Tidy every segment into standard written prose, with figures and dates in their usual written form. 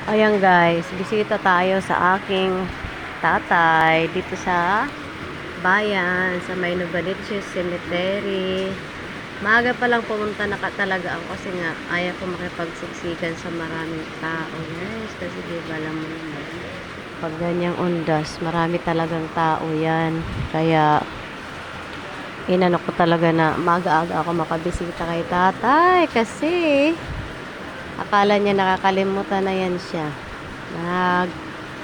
Ayan guys, bisita tayo sa aking tatay dito sa bayan, sa may Novaliches Cemetery. Maaga pa lang pumunta na talaga ako kasi nga ayaw ko makipagsiksikan sa maraming tao guys. Kasi diba alam mo naman, pag ganyang undas, marami talagang tao yan. Kaya inano ko talaga na maaga-aga ako makabisita kay tatay kasi akala niya nakakalimutan na yan siya.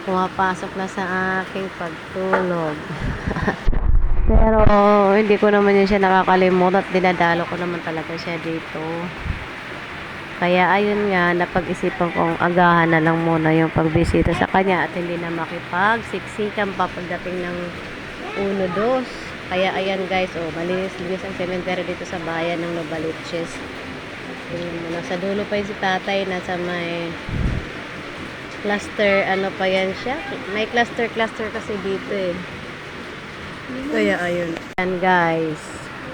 Pumapasok na sa aking pagtulog. Pero hindi ko naman yan siya nakakalimutan at dinadalo ko naman talaga siya dito. Kaya ayun nga, napag-isipan kong agahan na lang muna yung pagbisita sa kanya at hindi na makipagsiksikan pa pagdating ng 1-2. Kaya ayan guys, malinis-linis ang cemetery dito sa bayan ng Novaliches. Nasa dulo pa yun si tatay, nasa may cluster, ano pa yan siya, may cluster kasi dito eh. Kaya ayun yan guys,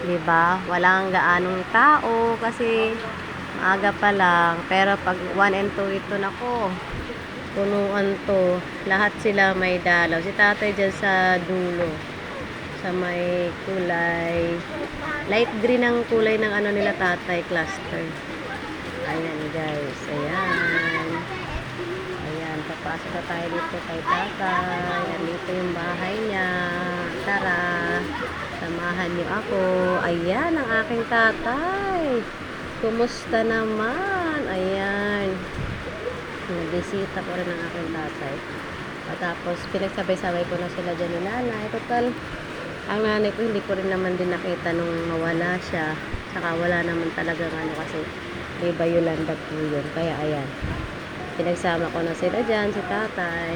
diba walang gaanong tao kasi maaga pa lang, pero pag 1 and 2 ito nako, punuan to, lahat sila may dalaw. Si tatay dyan sa dulo, sa may kulay light green ang kulay ng ano nila tatay, cluster. Ayan guys, ayan, papasok na tayo dito kay tatay. Andito yung bahay niya, tara, samahan niyo ako. Ayan ang aking tatay, kumusta naman? Ayan, bisita ko rin ang aking tatay. At tapos pinagsabay-sabay ko na sila dyan ni nanay. Total, ang nanay ko hindi ko rin naman din nakita nung mawala siya, saka wala naman talaga ano kasi diba Yolanda po yun. Kaya ayan, pinagsama ko na sila dyan, si tatay.